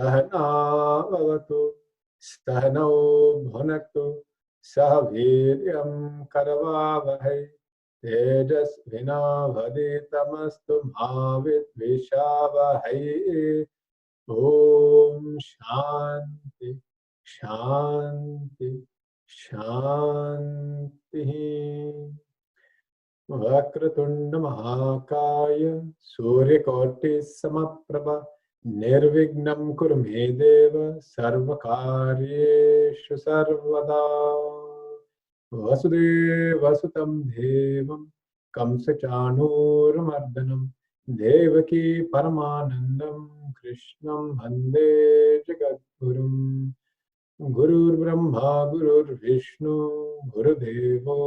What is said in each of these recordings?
Sahana Vavatu Sahano Bhunaktu Saviryam Karavavahai Tejas Vinavaditamastu Bhavit Vishavahai. Om Shanti Shanti Shanti. Vakratunda Mahakaya Suryakoti Samaprabha Nirvignam Kurumedeva Sarvakaryeshu Sarvada. Vasudeva Sutam Devam Kamsachanuramardanam Devaki Paramanandam Krishnam Bhande Jagadgurum. Gurur Brahma Gurur Vishnu Gurudevo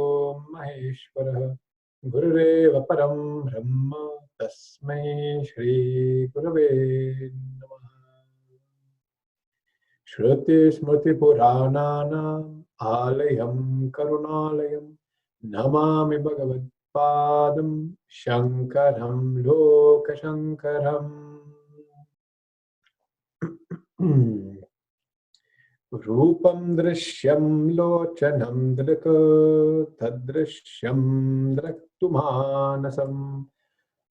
Maheshwara Gurureva Param Brahma Tasmai Shri Gurave Namaha. Shruti Smriti Purananam Alayam Karunalayam Namami Bhagavad Padam Shankaram Lokashankaram. Rupam Drishyam Lochanam Drika Tadrishyam Draktumanasam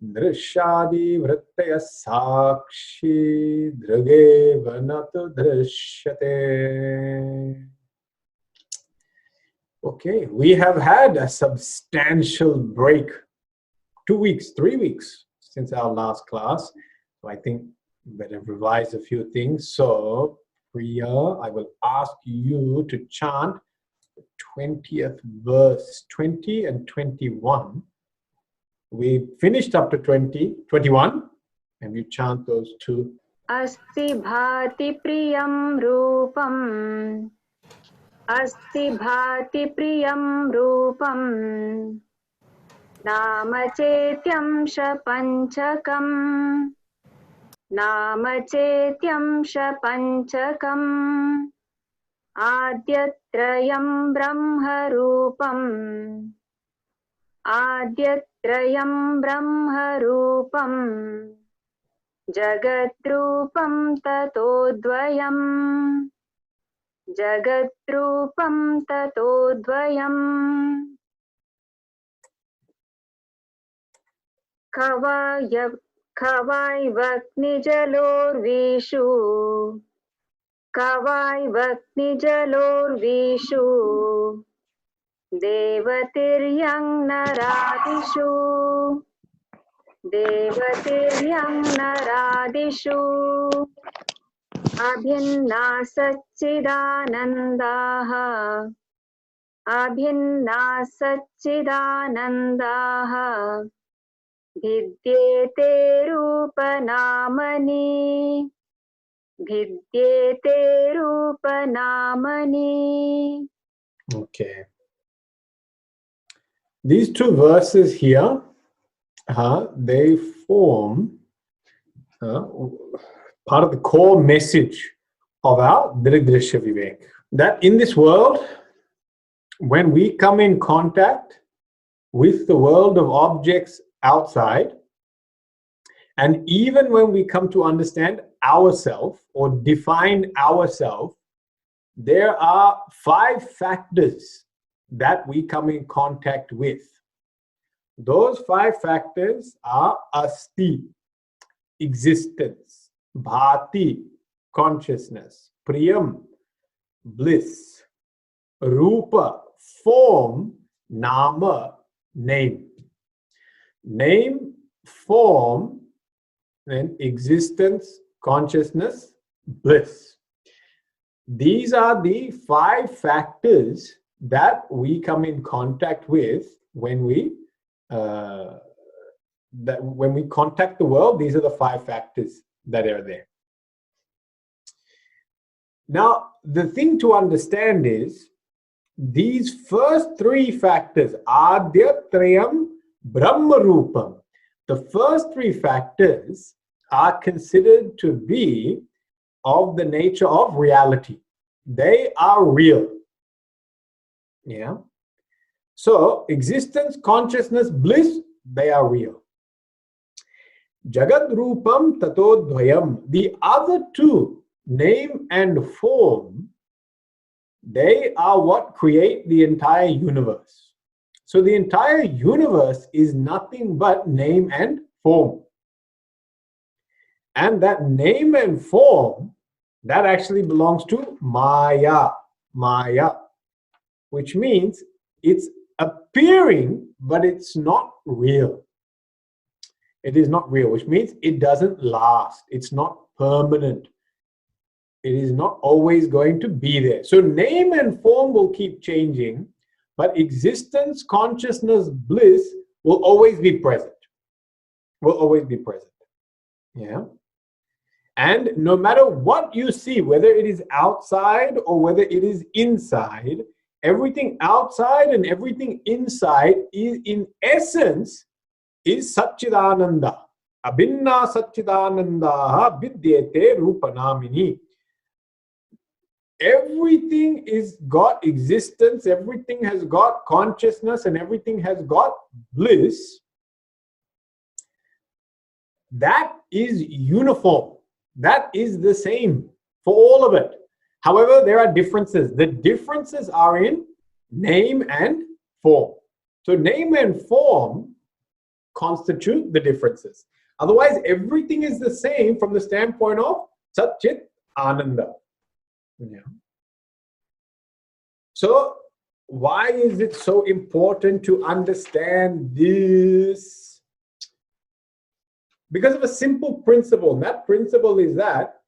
Drishyadi Vrittaya Sakshi Drageva Natu Drishyate. Okay, we have had a substantial break. 2 weeks, 3 weeks since our last class. So I think we better revise a few things. So Priya, I will ask you to chant the 20th verse, 20 and 21. We finished up to 20, 21, and you chant those two. Asti bhati priyam rupam. Asti bhati priyam rupam. Namachetyam shapanchakam. Namachetyam shapanchakam. Adyatrayam brahma rupam. Adyatrayam brahma rupam. Jagatrupam tatodvayam. Jagatrupam tatodvayam. Kavaivaknijalorvishu. Kavaivaknijalorvishu. Devatiryang naradishu. Devatiryang naradishu. Abhinna Satchidanandaha. Abhinna Satchidanandaha. Vidyete rupanamani. Vidyete rupanamani. Okay. These two verses here, they form part of the core message of our Drig-Drishya Viveka. That in this world, when we come in contact with the world of objects outside, and even when we come to understand ourselves or define ourselves, there are 5 factors that we come in contact with. Those 5 factors are asti, existence, bhati, consciousness, priyam, bliss, rupa, form, nama, name. Name, form, then existence, consciousness, bliss. These are the 5 factors that we come in contact with when we contact the world. These are the 5 factors that are there. Now, the thing to understand is these first 3 factors, Adya Trayam Brahma Rupam, the first 3 factors are considered to be of the nature of reality. They are real. Yeah. So existence, consciousness, bliss, they are real. Jagad Rupam Tatodvayam, the other 2 name and form, they are what create the entire universe. So the entire universe is nothing but name and form. And that name and form, that actually belongs to Maya. Maya, which means it's appearing, but it's not real. It is not real, which means it doesn't last. It's not permanent. It is not always going to be there. So name and form will keep changing, but existence, consciousness, bliss will always be present. Will always be present. Yeah. And no matter what you see, whether it is outside or whether it is inside, everything outside and everything inside is in essence is Satchidananda. Abhinna Satchidananda Vidyate Rupanamini. Everything is got existence, everything has got consciousness, and everything has got bliss. That is uniform. That is the same for all of it. However, there are differences. The differences are in name and form. So name and form constitute the differences. Otherwise, everything is the same from the standpoint of Satchit Ananda. Yeah. So why is it so important to understand this? Because of a simple principle. And that principle is that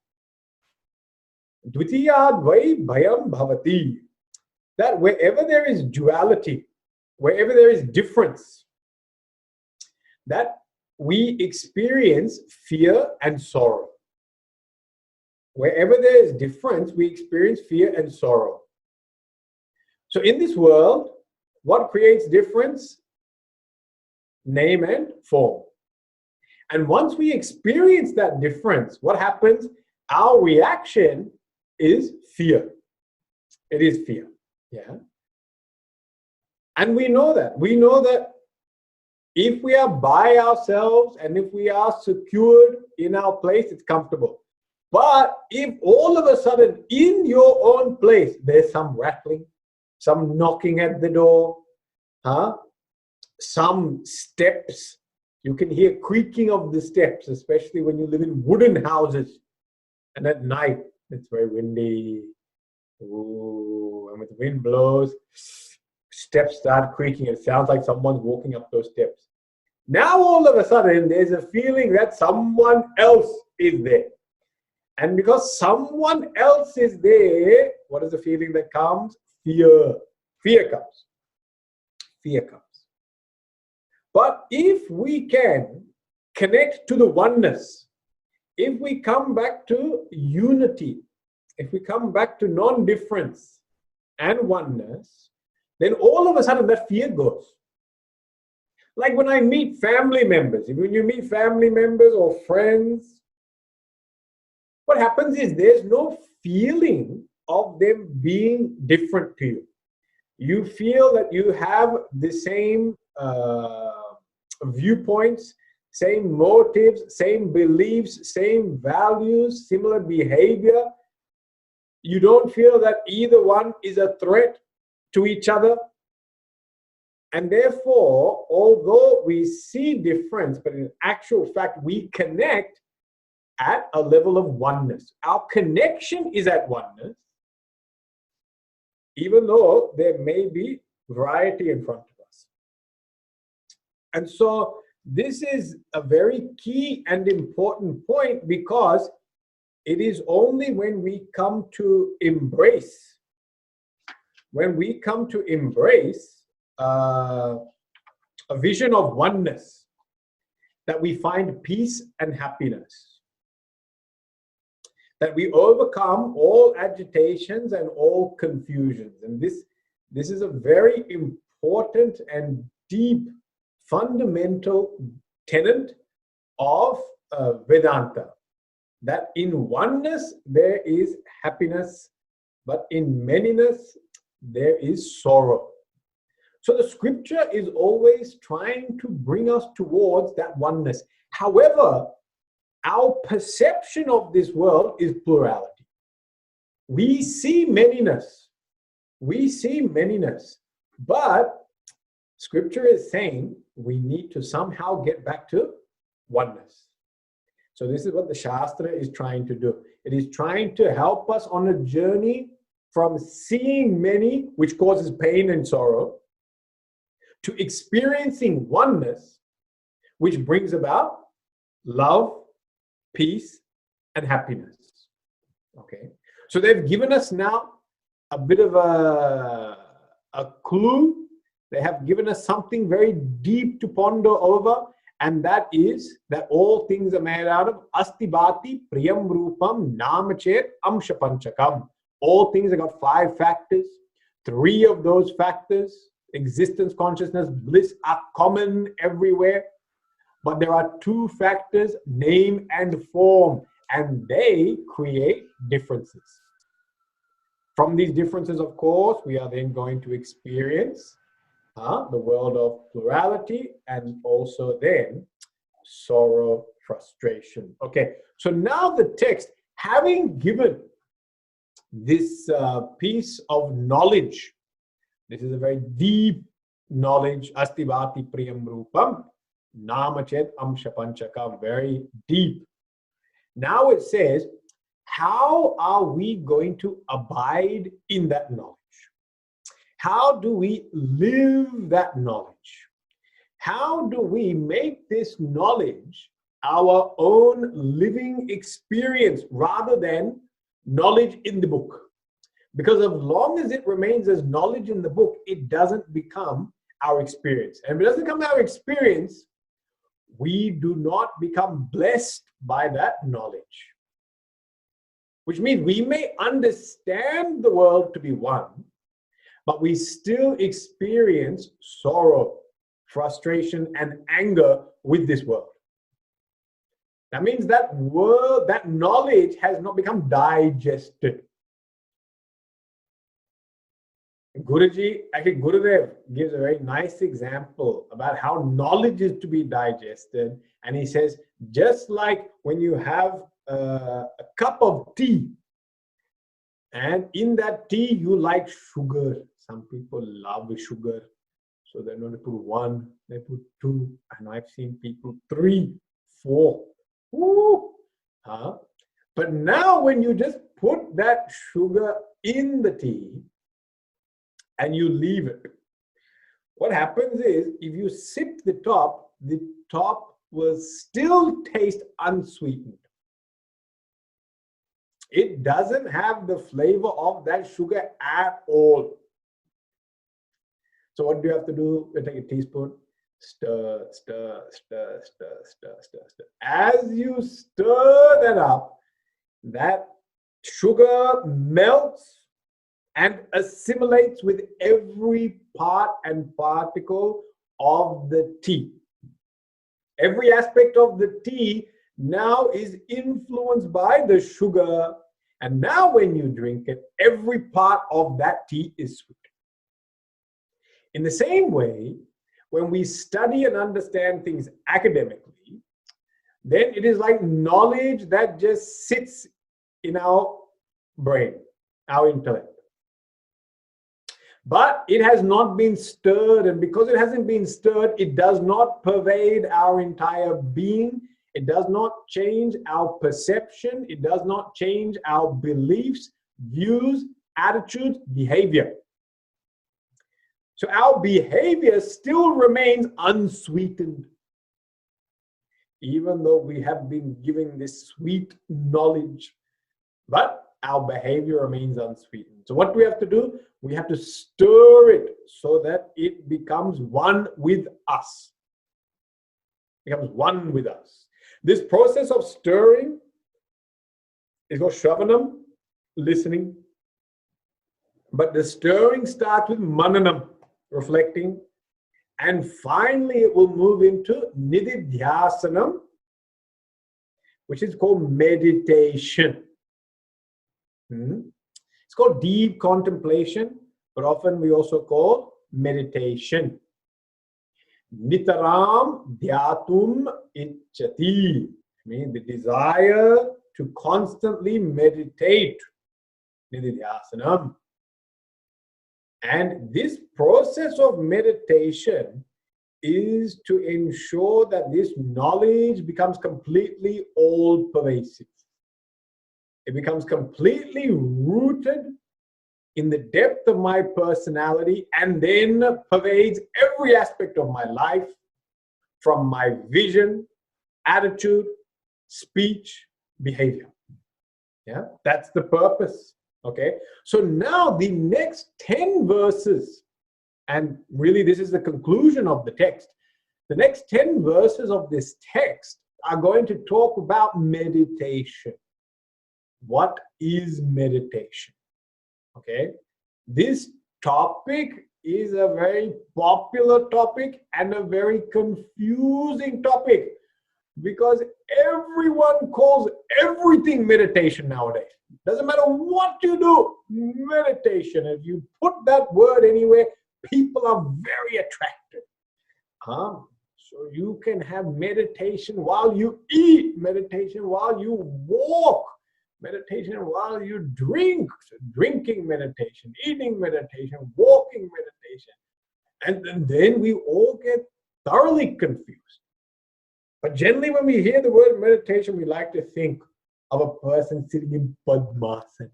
Dvitiyadvai bhayam bhavati. That wherever there is duality, wherever there is difference, that we experience fear and sorrow. Wherever there is difference, we experience fear and sorrow. So in this world, what creates difference? Name and form. And once we experience that difference, what happens? Our reaction is fear. It is fear. Yeah. And we know that. We know that if we are by ourselves and if we are secured in our place, it's comfortable. But if all of a sudden in your own place, there's some rattling, some knocking at the door, some steps, you can hear creaking of the steps, especially when you live in wooden houses. And at night, it's very windy. Ooh, and when the wind blows, steps start creaking. It sounds like someone's walking up those steps. Now all of a sudden, there's a feeling that someone else is there. And because someone else is there, what is the feeling that comes? Fear. Fear comes. Fear comes. But if we can connect to the oneness, if we come back to unity, if we come back to non-difference and oneness, then all of a sudden that fear goes. Like when I meet family members, when you meet family members or friends, what happens is there's no feeling of them being different to you. You feel that you have the same viewpoints, same motives, same beliefs, same values, similar behavior. You don't feel that either one is a threat to each other. And therefore, although we see difference, but in actual fact, we connect at a level of oneness. Our connection is at oneness, even though there may be variety in front of us. And so this is a very key and important point, because it is only when we come to embrace, a vision of oneness, that we find peace and happiness, that we overcome all agitations and all confusions. And this is a very important and deep fundamental tenet of Vedanta, that in oneness there is happiness, but in manyness there is sorrow. So the scripture is always trying to bring us towards that oneness. However, our perception of this world is plurality. We see manyness. We see manyness. But Scripture is saying we need to somehow get back to oneness. So this is what the Shastra is trying to do. It is trying to help us on a journey from seeing many, which causes pain and sorrow, to experiencing oneness, which brings about love, peace, and happiness. Okay. So they've given us now a bit of a clue. They have given us something very deep to ponder over, and that is that all things are made out of asti bhati priyam rupam namachet amsha panchakam. All things have got 5 factors. 3 of those factors, existence, consciousness, bliss, are common everywhere. But there are 2 factors, name and form, and they create differences. From these differences, of course, we are then going to experience the world of plurality, and also then sorrow, frustration. Okay, so now the text, having given this piece of knowledge, this is a very deep knowledge, asti bhati priyam rupam namachet amsha panchakam, very deep. Now it says, how are we going to abide in that knowledge? How do we live that knowledge? How do we make this knowledge our own living experience rather than knowledge in the book? Because as long as it remains as knowledge in the book, it doesn't become our experience. And if it doesn't become our experience, we do not become blessed by that knowledge. Which means we may understand the world to be one, but we still experience sorrow, frustration, and anger with this world. That means that that knowledge has not become digested. Gurudev gives a very nice example about how knowledge is to be digested. And he says, just like when you have a cup of tea, and in that tea you like sugar. Some people love sugar, so they don't put 1, they put 2, and I've seen people 3, 4. Woo! But now when you just put that sugar in the tea and you leave it, what happens is, if you sip the top will still taste unsweetened. It doesn't have the flavor of that sugar at all. So what do you have to do? You take a teaspoon, stir, stir, stir, stir, stir, stir, stir. As you stir that up, that sugar melts and assimilates with every part and particle of the tea. Every aspect of the tea now is influenced by the sugar, and now when you drink it, every part of that tea is sweet. In the same way, when we study and understand things academically, then it is like knowledge that just sits in our brain, our intellect. But it has not been stirred, and because it hasn't been stirred, it does not pervade our entire being. It does not change our perception. It does not change our beliefs, views, attitudes, behavior. So our behavior still remains unsweetened, even though we have been given this sweet knowledge, but our behavior remains unsweetened. So what do we have to do? We have to stir it so that it becomes one with us. Becomes one with us. This process of stirring is called shravanam, listening. But the stirring starts with mananam, reflecting. And finally, it will move into nididhyasanam, which is called meditation. It's called deep contemplation, but often we also call meditation. Nitaram dhyatum ichchati, means the desire to constantly meditate. nididhyasanam. And this process of meditation is to ensure that this knowledge becomes completely all-pervasive. It becomes completely rooted in the depth of my personality and then pervades every aspect of my life, from my vision, attitude, speech, behavior. Yeah, that's the purpose. Okay, so now the next 10 verses, and really this is the conclusion of the text. The next 10 verses of this text are going to talk about meditation. What is meditation? Okay, this topic is a very popular topic and a very confusing topic, because everyone calls everything meditation nowadays. Doesn't matter what you do, meditation. If you put that word anywhere, people are very attracted. So you can have meditation while you eat, meditation while you walk, meditation while you drink, so drinking meditation, eating meditation, walking meditation. And then we all get thoroughly confused. But generally when we hear the word meditation, we like to think of a person sitting in Padmasana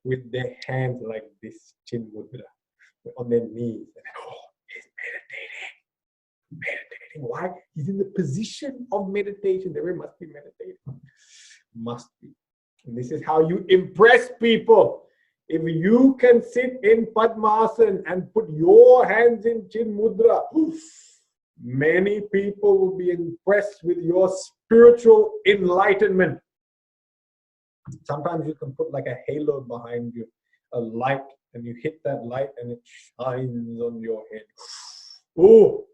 with their hands like this, chin mudra, on their knees. And, oh, he's meditating. Why? He's in the position of meditation. There must be meditating. Must be. And this is how you impress people. If you can sit in Padmasana and put your hands in Chin Mudra, many people will be impressed with your spiritual enlightenment. Sometimes you can put like a halo behind you, a light, and you hit that light and it shines on your head. Oh,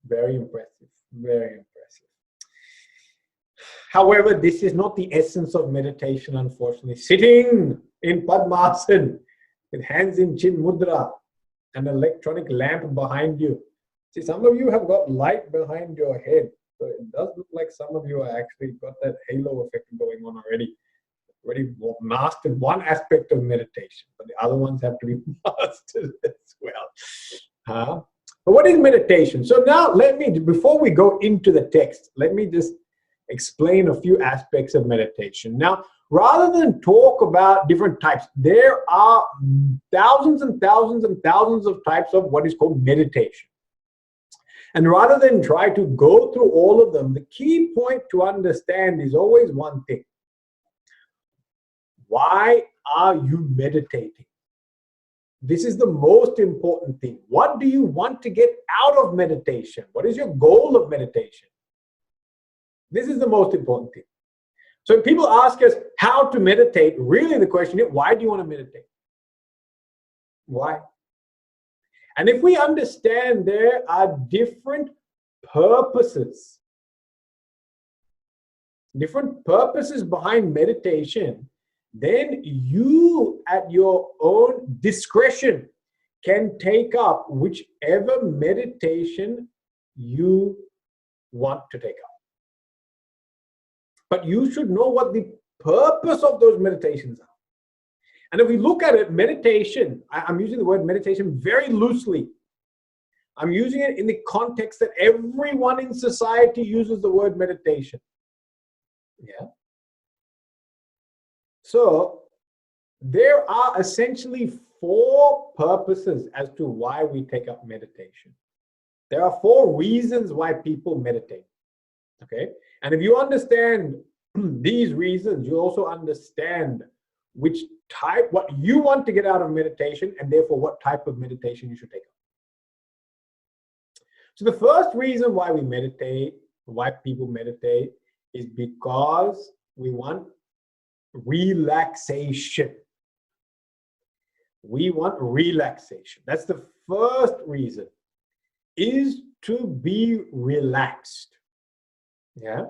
very impressive, very impressive. However, this is not the essence of meditation, unfortunately. Sitting in Padmasana with hands in Chin Mudra and an electronic lamp behind you. See, some of you have got light behind your head. So it does look like some of you are actually got that halo effect going on already. Already mastered one aspect of meditation, but the other ones have to be mastered as well. But what is meditation? So now before we go into the text, let me just explain a few aspects of meditation. Now, rather than talk about different types, there are thousands and thousands and thousands of types of what is called meditation. And rather than try to go through all of them, the key point to understand is always one thing. Why are you meditating? This is the most important thing. What do you want to get out of meditation? What is your goal of meditation? This is the most important thing. So when people ask us how to meditate, really the question is, why do you want to meditate? Why? And if we understand there are different purposes behind meditation, then you at your own discretion can take up whichever meditation you want to take up. But you should know what the purpose of those meditations are. And if we look at it, meditation, I'm using the word meditation very loosely. I'm using it in the context that everyone in society uses the word meditation. Yeah. So there are essentially 4 purposes as to why we take up meditation. There are 4 reasons why people meditate. Okay. And if you understand these reasons, you also understand what you want to get out of meditation, and therefore what type of meditation you should take up. So the first reason why people meditate is because we want relaxation. We want relaxation. That's the first reason, is to be relaxed. Yeah.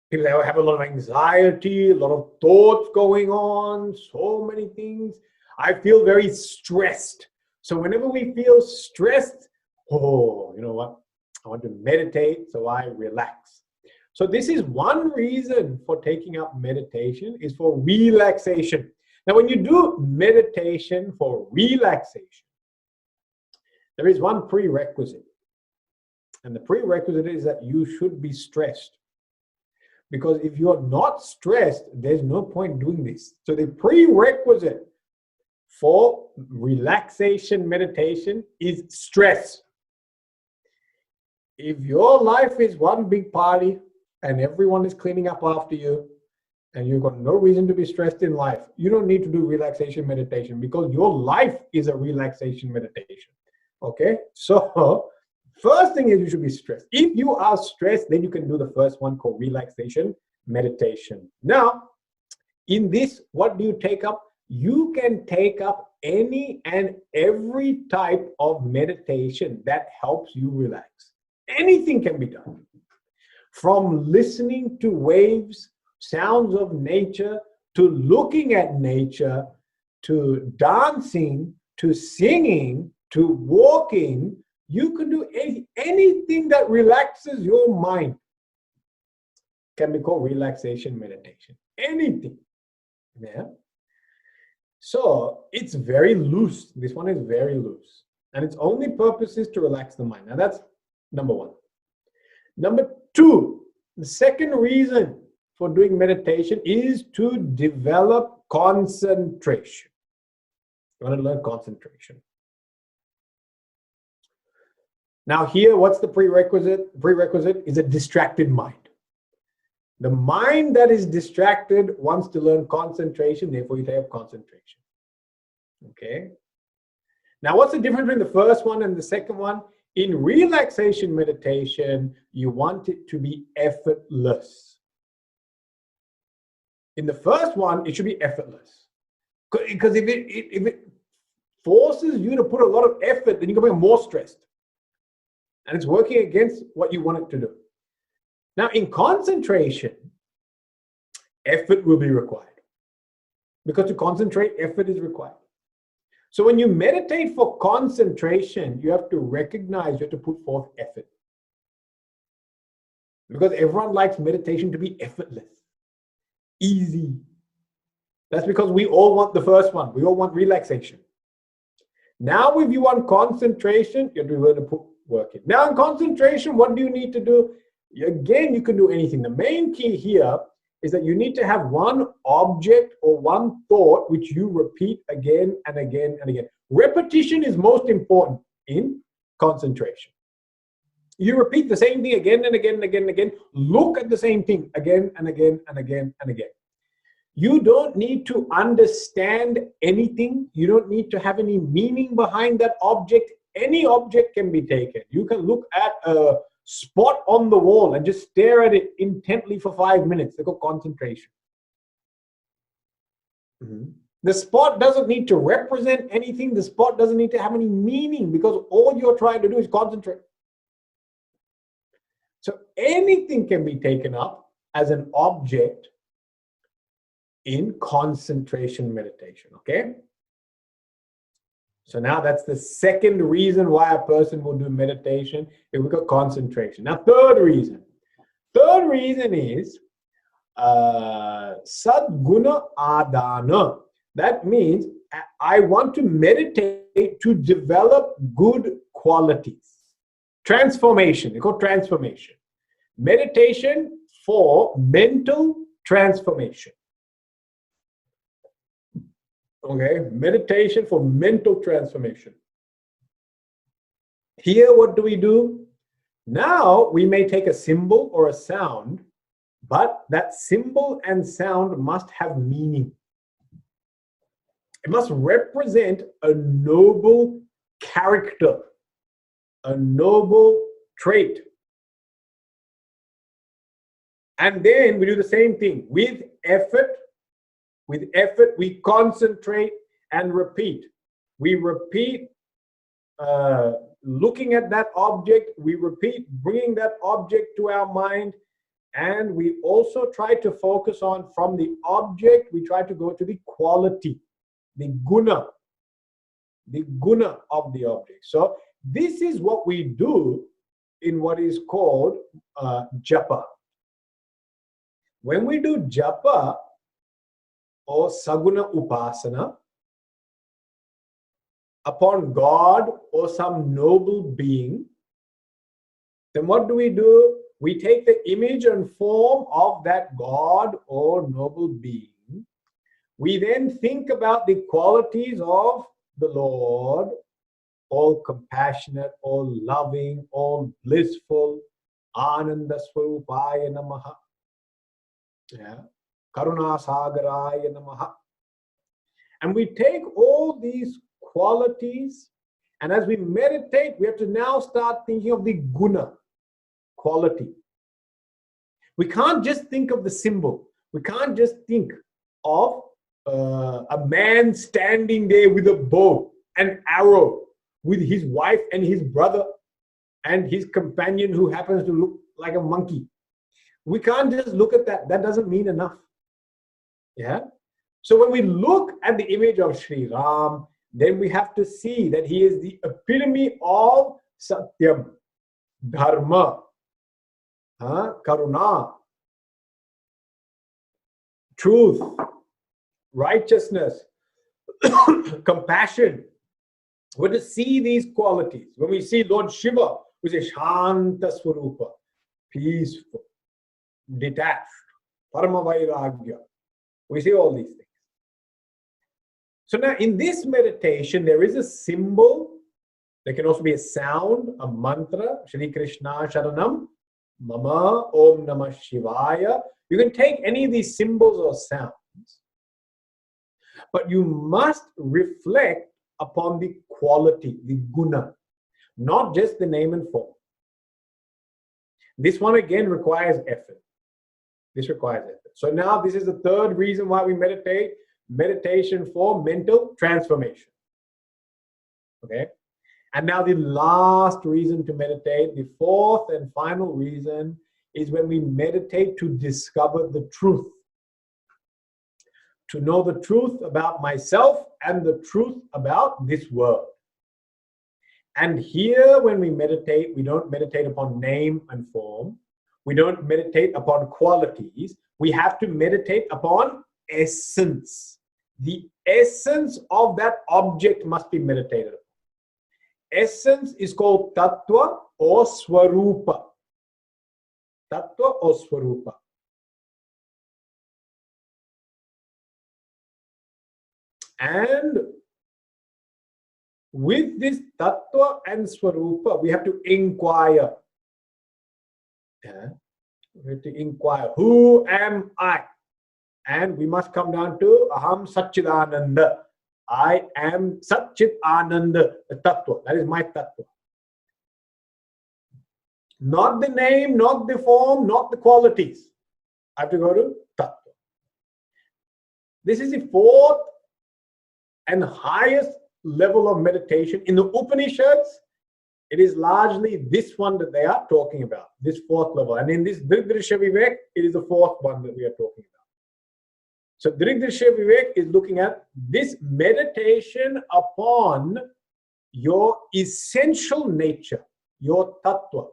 People have a lot of anxiety, a lot of thoughts going on, so many things. I feel very stressed. So whenever we feel stressed, oh, you know what? I want to meditate, so I relax. So this is one reason for taking up meditation, is for relaxation. Now, when you do meditation for relaxation, there is one prerequisite. And the prerequisite is that you should be stressed. Because if you're not stressed, there's no point doing this. So the prerequisite for relaxation meditation is stress. If your life is one big party and everyone is cleaning up after you and you've got no reason to be stressed in life, you don't need to do relaxation meditation because your life is a relaxation meditation. Okay? So first thing is you should be stressed. If you are stressed, then you can do the first one called relaxation meditation. Now, in this, what do you take up? You can take up any and every type of meditation that helps you relax. Anything can be done. From listening to waves, sounds of nature, to looking at nature, to dancing, to singing, to walking. You can do anything that relaxes your mind. Can be called relaxation meditation. Anything. Yeah. So it's very loose. This one is very loose. And its only purpose is to relax the mind. Now that's number one. Number two, the second reason for doing meditation is to develop concentration. You want to learn concentration. Now here, what's the prerequisite? Prerequisite is a distracted mind. The mind that is distracted wants to learn concentration, therefore you take up concentration. Okay? Now what's the difference between the first one and the second one? In relaxation meditation, you want it to be effortless. In the first one, it should be effortless. Because if it forces you to put a lot of effort, then you're going to be more stressed. And it's working against what you want it to do. Now, in concentration, effort will be required. Because to concentrate, effort is required. So when you meditate for concentration, you have to recognize, you have to put forth effort. Because everyone likes meditation to be effortless, easy. That's because we all want the first one. We all want relaxation. Now, if you want concentration, you have to be able to put work in. Now, in concentration, what do you need to do? Again, you can do anything. The main key here is that you need to have one object or one thought which you repeat again and again and again. Repetition is most important in concentration. You repeat the same thing again and again and again and again. Look at the same thing again and again and again and again. You don't need to understand anything. You don't need to have any meaning behind that object. Any object can be taken. You can look at a spot on the wall and just stare at it intently for 5 minutes. They call concentration. The spot doesn't need to represent anything. The spot doesn't need to have any meaning because all you're trying to do is concentrate. So anything can be taken up as an object in concentration meditation, okay? So now that's the second reason why a person will do meditation, if we got concentration. Now, third reason. Third reason is sadguna adana. That means I want to meditate to develop good qualities. Transformation. They call transformation. Meditation for mental transformation. Okay, meditation for mental transformation. Here, what do we do? Now, we may take a symbol or a sound, but that symbol and sound must have meaning. It must represent a noble character, a noble trait. And then we do the same thing with effort. With effort, we concentrate and repeat. We repeat looking at that object. We repeat bringing that object to our mind. And we also try to focus on from the object, we try to go to the quality, the guna of the object. So this is what we do in what is called japa. When we do japa, or Saguna Upasana upon God or some noble being, then what do? We take the image and form of that God or noble being. We then think about the qualities of the Lord, all compassionate, all loving, all blissful, Ananda Swarupaya Namaha, Karuna Sagaraya Namaha. And we take all these qualities, and as we meditate, we have to now start thinking of the guna, quality. We can't just think of the symbol. We can't just think of a man standing there with a bow and arrow with his wife and his brother and his companion who happens to look like a monkey. We can't just look at that. That doesn't mean enough. Yeah. So when we look at the image of Sri Ram, then we have to see that he is the epitome of Satyam, Dharma, Karuna, truth, righteousness, compassion. We're to see these qualities. When we see Lord Shiva, we say Shanta Swarupa, peaceful, detached, Parama Vairagya. We see all these things. So now in this meditation, there is a symbol. There can also be a sound, a mantra, Shri Krishna Sharanam, Mama, Om Namah Shivaya. You can take any of these symbols or sounds, but you must reflect upon the quality, the guna, not just the name and form. This one again requires effort. This requires effort. So now this is the third reason why we meditate, meditation for mental transformation. Okay? And now the last reason to meditate, the fourth and final reason, is when we meditate to discover the truth. To know the truth about myself and the truth about this world. And here when we meditate, we don't meditate upon name and form. We don't meditate upon qualities. We have to meditate upon essence. The essence of that object must be meditated upon. Essence is called Tattva or Swarupa. Tattva or Swarupa. And with this Tattva and Swarupa, we have to inquire. Yeah? We have to inquire, who am I? And we must come down to Aham Satchidananda. I am Satchit Ananda, the Tattva. That is my Tattva. Not the name, not the form, not the qualities. I have to go to Tattva. This is the fourth and highest level of meditation. In the Upanishads, it is largely this one that they are talking about, this fourth level. And in this Drig-Drishya Vivek, it is the fourth one that we are talking about. So Drig-Drishya Vivek is looking at this meditation upon your essential nature, your tattva.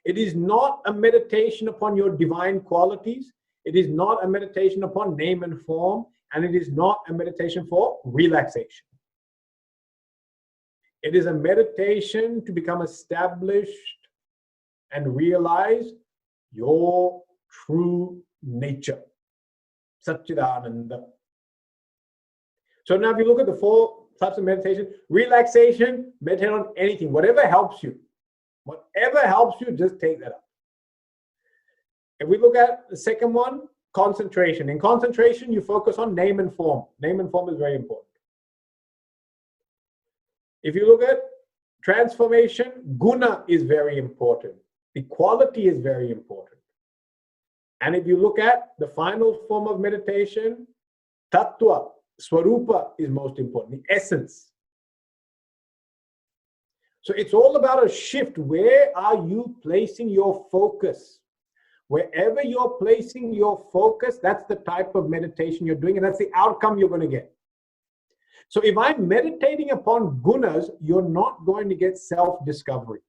It is not a meditation upon your divine qualities. It is not a meditation upon name and form. And it is not a meditation for relaxation. It is a meditation to become established and realize your true nature. Satchidananda. So now if you look at the four types of meditation, relaxation, meditate on anything, whatever helps you. Whatever helps you, just take that up. If we look at the second one, concentration. In concentration, you focus on name and form. Name and form is very important. If you look at transformation, guna is very important. The quality is very important. And if you look at the final form of meditation, tattva, swarupa is most important, the essence. So it's all about a shift. Where are you placing your focus? Wherever you're placing your focus, that's the type of meditation you're doing, and that's the outcome you're going to get. So if I'm meditating upon gunas, you're not going to get self-discovery.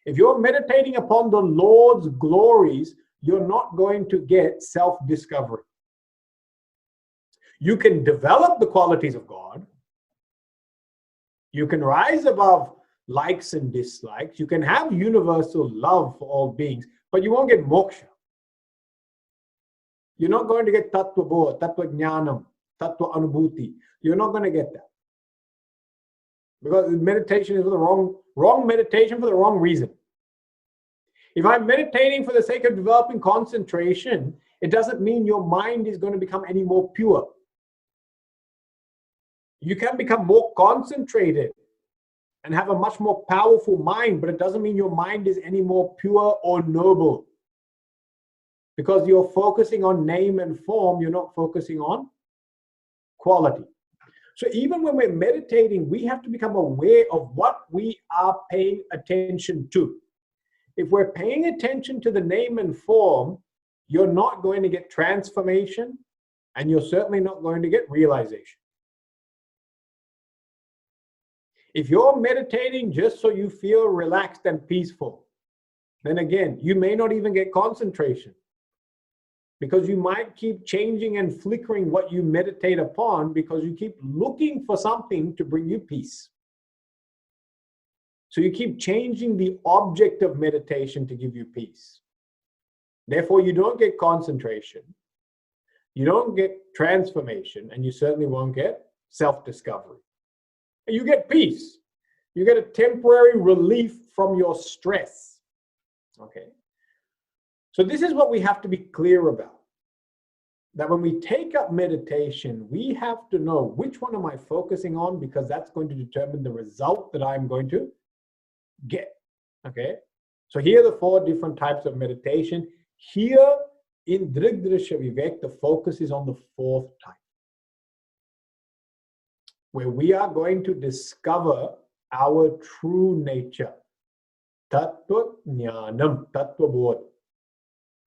If you're meditating upon the Lord's glories, you're not going to get self-discovery. You can develop the qualities of God. You can rise above likes and dislikes. You can have universal love for all beings, but you won't get moksha. You're not going to get tattva bodh, tattva jnanam, tattva anubhuti. You're not going to get that. Because meditation is for the wrong meditation for the wrong reason. If I'm meditating for the sake of developing concentration, it doesn't mean your mind is going to become any more pure. You can become more concentrated and have a much more powerful mind, but it doesn't mean your mind is any more pure or noble. Because you're focusing on name and form, you're not focusing on quality. So even when we're meditating, we have to become aware of what we are paying attention to. If we're paying attention to the name and form, you're not going to get transformation, and you're certainly not going to get realization. If you're meditating just so you feel relaxed and peaceful, then again, you may not even get concentration, because you might keep changing and flickering what you meditate upon because you keep looking for something to bring you peace. So you keep changing the object of meditation to give you peace. Therefore, you don't get concentration, you don't get transformation, and you certainly won't get self-discovery. You get peace. You get a temporary relief from your stress. Okay. So this is what we have to be clear about. That when we take up meditation, we have to know which one am I focusing on, because that's going to determine the result that I'm going to get. Okay. So here are the 4 different types of meditation. Here in Drig-Drishya Vivek, the focus is on the 4th type, where we are going to discover our true nature. Tattva jnanam, tattva bodh.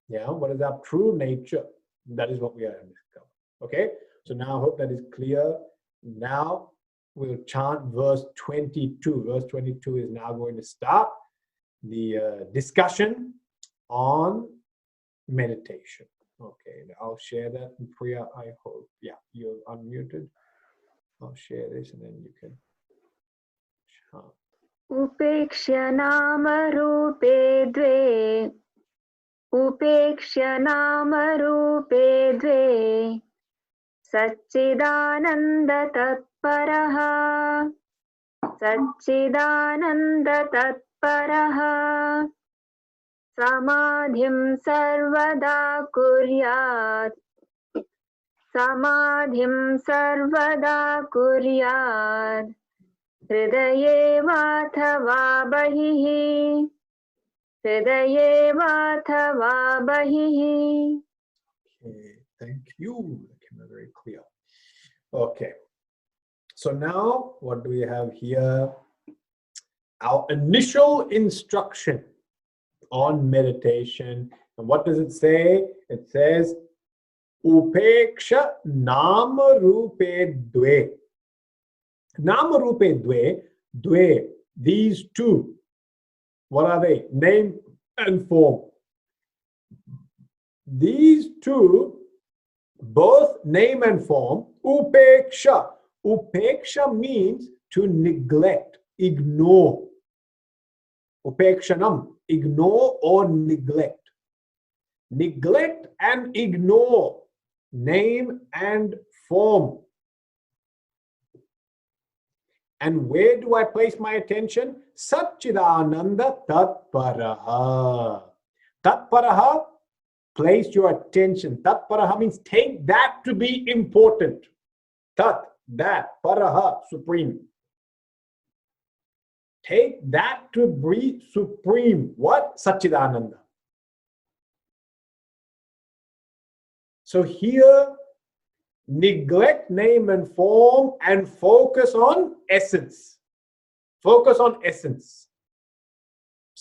Yeah, what is our true nature? That is what we are going to discover. Okay, so now I hope that is clear. Now we'll chant verse 22. Verse 22 is now going to start the discussion on meditation. Okay, I'll share that. And Priya, I hope. Yeah, you're unmuted. I'll share this and then you can chant. Upekshya nama rupe dve. Upekshya nama rupe dve. Satchidananda tatparaha. Satchidananda tatparaha. Samadhim sarvada kuryat. Samadhim sarvada kuryat. Hridaye vatava bahihi. Hridaye vatava bahihi. Okay, thank you. That came out very clear. Okay. So now what do we have here? Our initial instruction on meditation. And what does it say? It says, Upeksha nama rupe dve. Nama rupe dve, dve, these 2. What are they? Name and form. These 2, both name and form, upeksha. Upeksha means to neglect, ignore. Upekshanam, ignore or neglect. Neglect and ignore name and form. And where do I place my attention? Satchidananda tatparaha. Tatparaha, place your attention. Tatparaha means take that to be important. Tat, that, paraha, supreme. Take that to be supreme. What? Satchidananda. So here, neglect name and form and focus on essence. Focus on essence.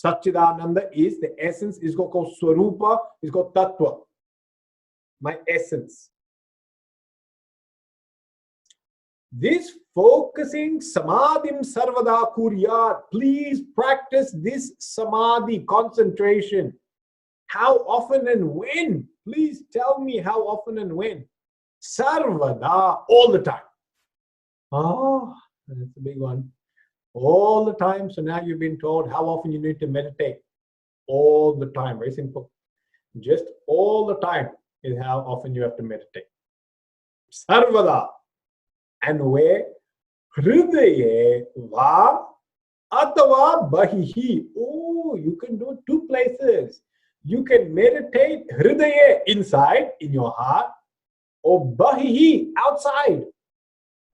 Satchidananda is the essence, is called Swarupa, is called Tattva. My essence. This focusing samadhim sarvada kuryat. Please practice this samadhi, concentration. How often and when? Please tell me how often and when. Sarvada, all the time. Oh, that's a big one. All the time. So now you've been told how often you need to meditate. All the time. Very simple. Just all the time is how often you have to meditate. Sarvada. And where? Hridaye va atava bahihi. Oh, you can do it 2 places. You can meditate hridaye, inside, in your heart, or bahihi, outside.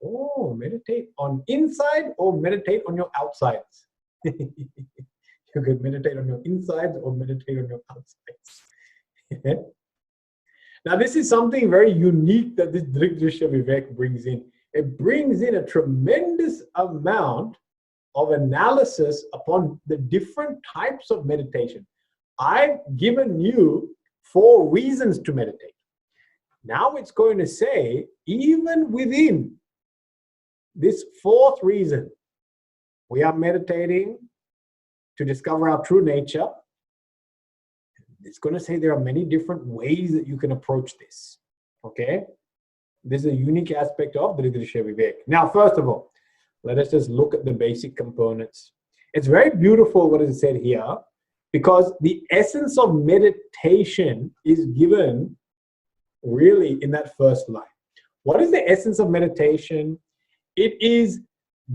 Oh, meditate on inside or meditate on your outsides. You can meditate on your insides or meditate on your outsides. Now, this is something very unique that this Drig-Drishya Vivek brings in. It brings in a tremendous amount of analysis upon the different types of meditation. I've given you 4 reasons to meditate. Now it's going to say, even within this 4th reason, we are meditating to discover our true nature. It's going to say there are many different ways that you can approach this. Okay? This is a unique aspect of Drig-Drishya Vivek. Now, first of all, let us just look at the basic components. It's very beautiful what is said here, because the essence of meditation is given really in that first line. What is the essence of meditation? It is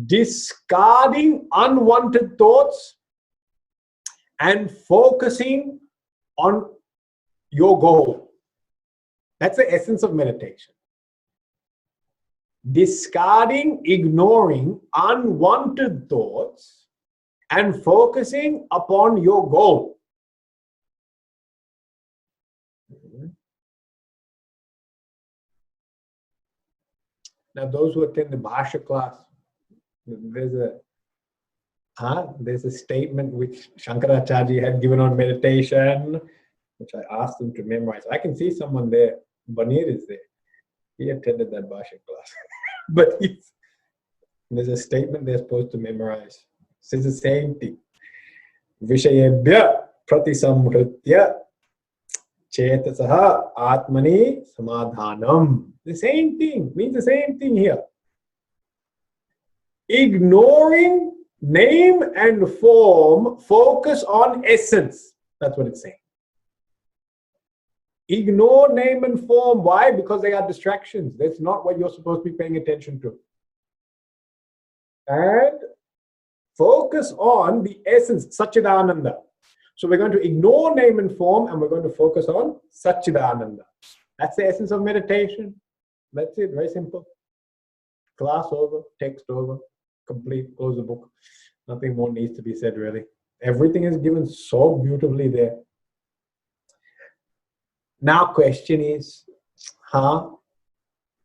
discarding unwanted thoughts and focusing on your goal. That's the essence of meditation. Discarding, ignoring unwanted thoughts and focusing upon your goal. Now, those who attend the Bhasha class, there's a statement which Shankaracharya had given on meditation, which I asked them to memorize. I can see someone there. Banir is there. He attended that Bhasha class. But there's a statement they're supposed to memorize. It's the same thing. Vishayebhya pratisamhritya chetasaha atmani samadhanam. The same thing, means the same thing here. Ignoring name and form, focus on essence. That's what it's saying. Ignore name and form. Why? Because they are distractions. That's not what you're supposed to be paying attention to. And focus on the essence, Satchidananda. So we're going to ignore name and form and we're going to focus on Satchidananda. That's the essence of meditation. That's it, very simple. Class over, text over, complete, close the book. Nothing more needs to be said, really. Everything is given so beautifully there. Now, question is,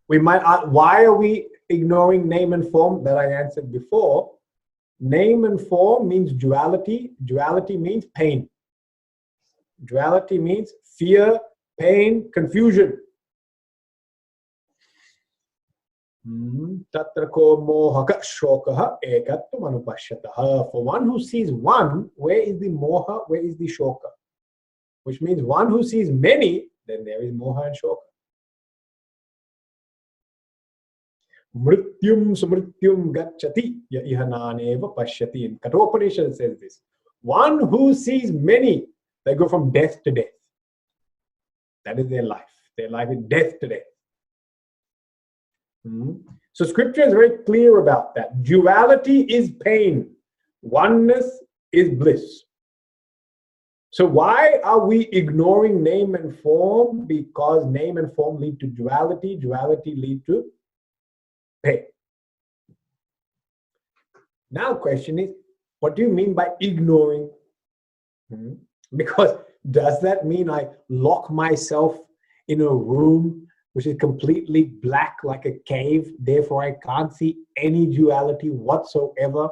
we might ask, why are we ignoring name and form? That I answered before. Name and form means duality. Duality means pain. Duality means fear, pain, confusion. Tatra ko mohaka shokaha ekatvam anupashyataha. For one who sees one, where is the moha? Where is the shoka? Which means one who sees many, then there is moha and shoka. Mrityum smrityum gacchati ya ihananeva pashyati. In Kathopanishad says this. One who sees many, they go from death to death. That is their life. Their life is death to death. So scripture is very clear about that. Duality is pain. Oneness is bliss. So why are we ignoring name and form? Because name and form lead to duality. Duality lead to pain. Now the question is, what do you mean by ignoring? Because does that mean I lock myself in a room which is completely black like a cave, therefore I can't see any duality whatsoever?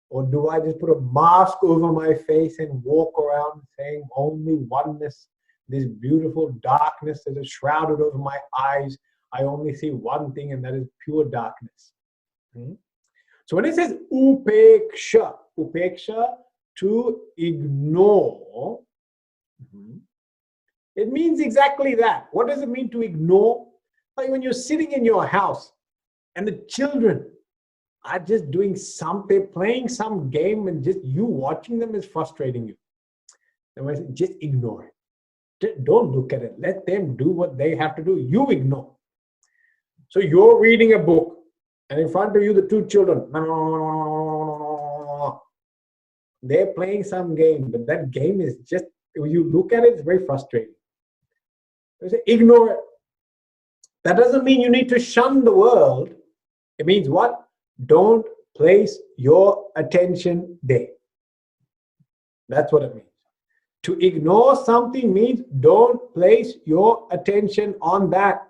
Or do I just put a mask over my face and walk around saying only oneness, this beautiful darkness that is shrouded over my eyes? I only see one thing, and that is pure darkness. So when it says upeksha, upeksha, to ignore, it means exactly that. What does it mean to ignore? Like when you're sitting in your house and the children are just doing something, playing some game, and just you watching them is frustrating you. And I say, just ignore it. Don't look at it. Let them do what they have to do. You ignore. So you're reading a book, and in front of you, the two children, they're playing some game, but that game is just, when you look at it, it's very frustrating. You say, ignore it. That doesn't mean you need to shun the world. It means what? Don't place your attention there. That's what it means. To ignore something means don't place your attention on that.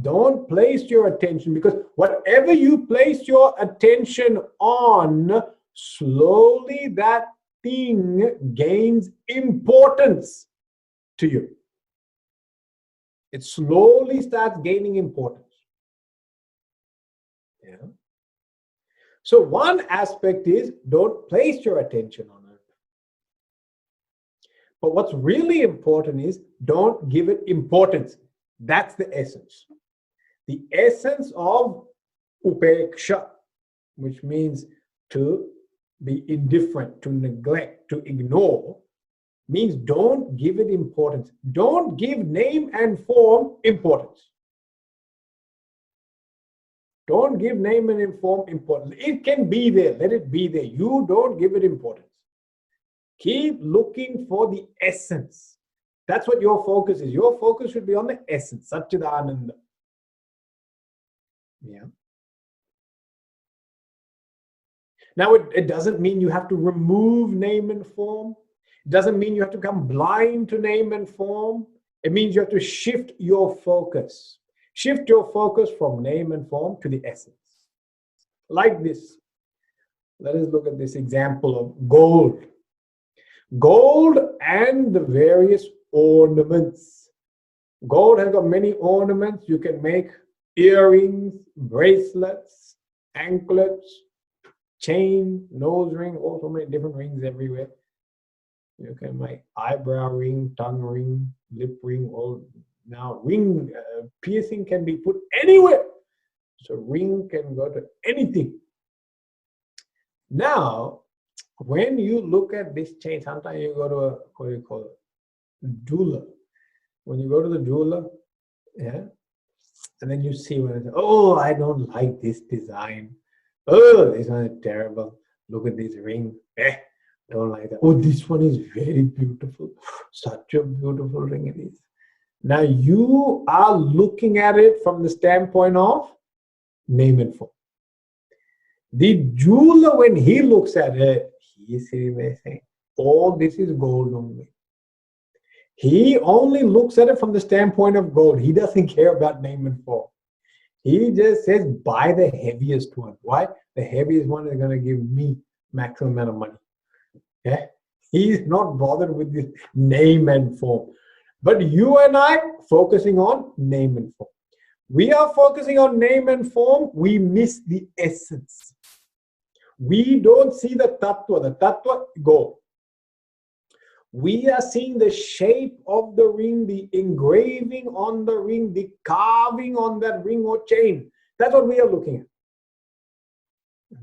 Don't place your attention, because whatever you place your attention on, slowly that thing gains importance to you. It slowly starts gaining importance. Yeah. So one aspect is don't place your attention on it. But what's really important is don't give it importance. That's the essence. The essence of upeksha, which means to be indifferent, to neglect, to ignore, means don't give it importance. Don't give name and form importance. Don't give name and form importance. It can be there. Let it be there. You don't give it importance. Keep looking for the essence. That's what your focus is. Your focus should be on the essence, Satchidananda. Yeah. Now, it doesn't mean you have to remove name and form. It doesn't mean you have to become blind to name and form. It means you have to shift your focus. Shift your focus from name and form to the essence. Like this. Let us look at this example of gold. Gold and the various ornaments. Gold has got many ornaments. You can make earrings, bracelets, anklets, chain, nose ring, also many different rings everywhere. You can make eyebrow ring, tongue ring, lip ring, all. Now ring piercing can be put anywhere. So ring can go to anything. Now, when you look at this chain, sometimes you go to a, what do you call it, jeweler. When you go to the jeweler, yeah, and then you see when oh, I don't like this design. Oh, this one is terrible. Look at this ring. Don't like that. Oh, this one is very beautiful. Such a beautiful ring it is. Now you are looking at it from the standpoint of name and form. The jeweler, when he looks at it, he is sitting there saying, all this is gold only. He only looks at it from the standpoint of gold. He doesn't care about name and form. He just says, buy the heaviest one. Why? The heaviest one is going to give me maximum amount of money. Yeah? He's not bothered with the name and form. But you and I focusing on name and form. We are focusing on name and form. We miss the essence. We don't see the tattva. The tattva, go. We are seeing the shape of the ring, the engraving on the ring, the carving on that ring or chain. That's what we are looking at.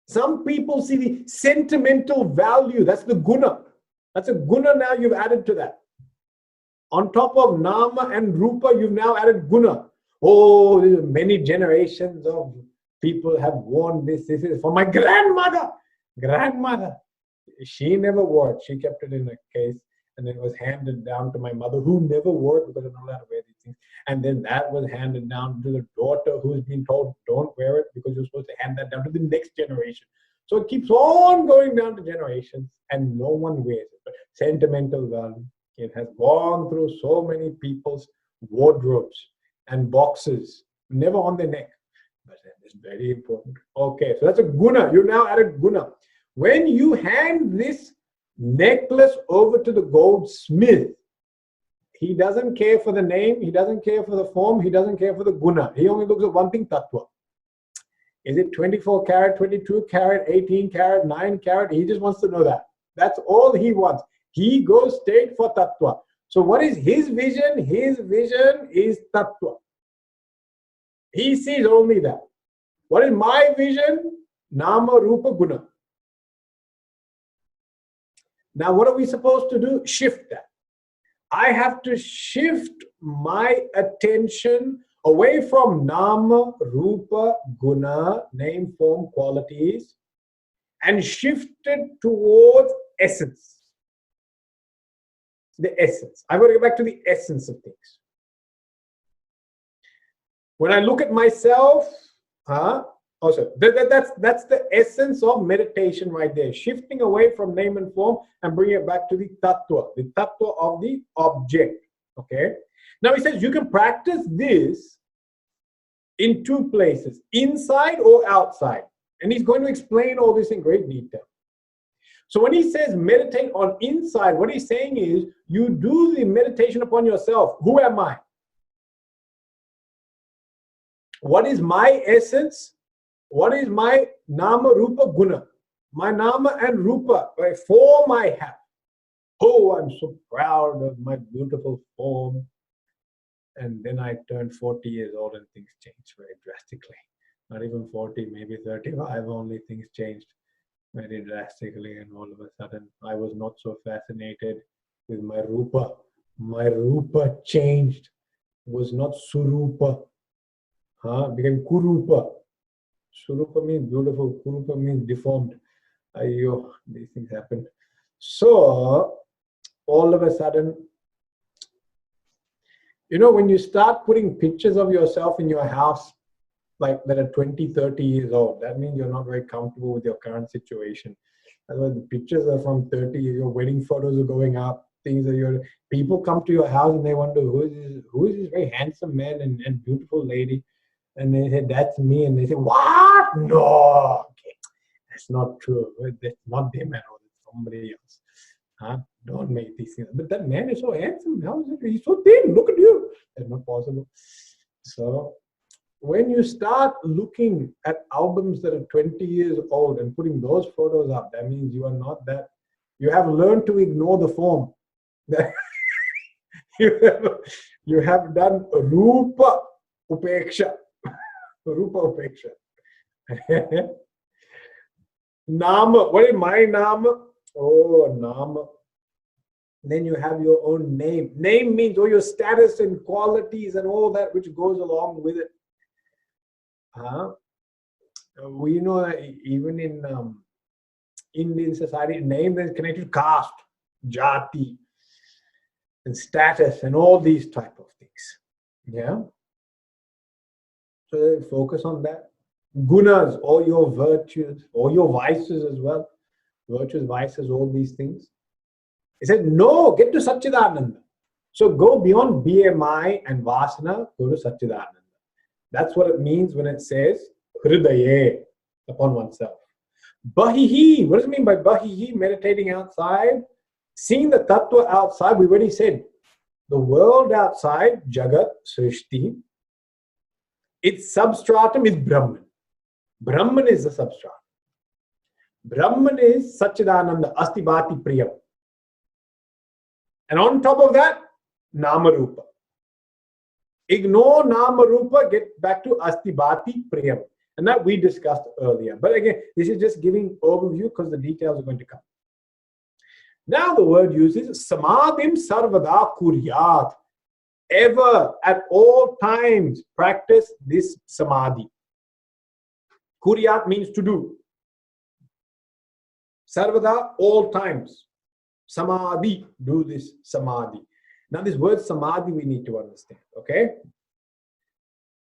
Some people see the sentimental value. That's the guna. That's a guna now you've added to that. On top of nama and rupa, you've now added guna. Oh, many generations of people have worn this. This is for my grandmother. Grandmother. She never wore it. She kept it in a case, and then it was handed down to my mother, who never wore it because I'm not allowed to wear these things. And then that was handed down to the daughter, who's been told, don't wear it because you're supposed to hand that down to the next generation. So it keeps on going down to generations, and no one wears it. But sentimental value. It has gone through so many people's wardrobes and boxes, never on their neck. But it's very important. Okay, so that's a guna. You now added guna. When you hand this necklace over to the goldsmith, he doesn't care for the name, he doesn't care for the form, he doesn't care for the guna. He only looks at one thing, tattva. Is it 24 karat, 22 karat, 18 karat, 9 karat? He just wants to know that. That's all he wants. He goes straight for tattva. So what is his vision? His vision is tattva. He sees only that. What is my vision? Nama, Rupa, Guna. Now what are we supposed to do? Shift that. I have to shift my attention away from Nama, Rupa, Guna, name, form, qualities, and shift it towards essence. The essence. I've got to get back to the essence of things. When I look at myself, that's the essence of meditation right there. Shifting away from name and form and bringing it back to the tattva of the object. Okay. Now he says you can practice this in two places, inside or outside. And he's going to explain all this in great detail. So when he says meditate on inside, what he's saying is you do the meditation upon yourself. Who am I? What is my essence? What is my Nama, Rupa, Guna? My Nama and Rupa, right? Form I have. Oh, I'm so proud of my beautiful form. And then I turned 40 years old and things changed very drastically. Not even 40, maybe 35, only things changed very drastically. And all of a sudden, I was not so fascinated with my Rupa. My Rupa changed. It was not Surupa. Became Kurupa. Surupa means beautiful. Kurupa means deformed. Ayyo, these things happen. So, all of a sudden, you know, when you start putting pictures of yourself in your house, like that are 20, 30 years old, that means you're not very comfortable with your current situation. Otherwise, the pictures are from 30 years, your wedding photos are going up, things that people come to your house and they wonder, who is this very handsome man and beautiful lady? And they say, that's me. And they say, what? No, okay. That's not true. That's not them at all. It's somebody else. Don't make these things. But that man is so handsome. How is it? He's so thin. Look at you. That's not possible. So when you start looking at albums that are 20 years old and putting those photos up, that means you are not that. You have learned to ignore the form. you have done Rupa Upeksha. Rupa Upeksha. Nama. What is my Nama? Oh, Nama. Then you have your own name. Name means all your status and qualities and all that which goes along with it. We know that even in Indian society, name is connected to caste, jati, and status, and all these type of things. Yeah. So focus on that. Gunas, all your virtues, all your vices as well. Virtues, vices, all these things. He said, no, get to Satchidananda. So go beyond BMI and Vasana, go to Satchidananda. That's what it means when it says Hridaye, upon oneself. Bahihi, what does it mean by Bahihi? Meditating outside, seeing the Tattva outside. We already said the world outside, Jagat, Srishti, its substratum is Brahman. Brahman is the substratum. Brahman is Satchidananda, Astibhati Priyam. And on top of that, Nama Rupa. Ignore Nama Rupa, get back to Astibhati Priyam. And that we discussed earlier. But again, this is just giving overview because the details are going to come. Now the word uses Samadhim Sarvada Kuryat. Ever, at all times, practice this Samadhi. Kuryat means to do. Sarvada, all times. Samadhi, do this Samadhi. Now this word Samadhi we need to understand, okay?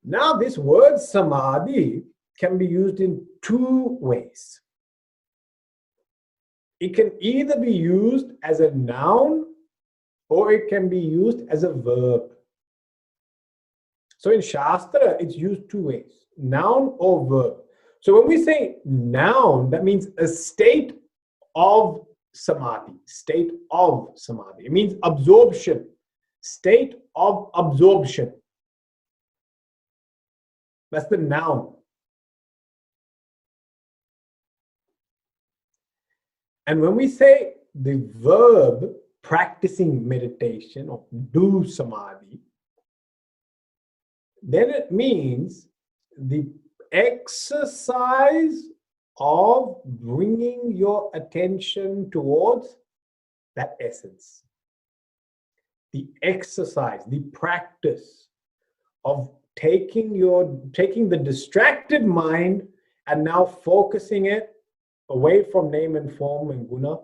Now this word Samadhi can be used in two ways. It can either be used as a noun or it can be used as a verb. So in Shastra, it's used two ways, noun or verb. So when we say noun, that means a state of Samadhi, state of Samadhi. It means absorption, state of absorption. That's the noun. And when we say the verb practicing meditation or do samadhi, then it means the exercise of bringing your attention towards that essence. The exercise, the practice of taking the distracted mind and now focusing it away from name and form and guna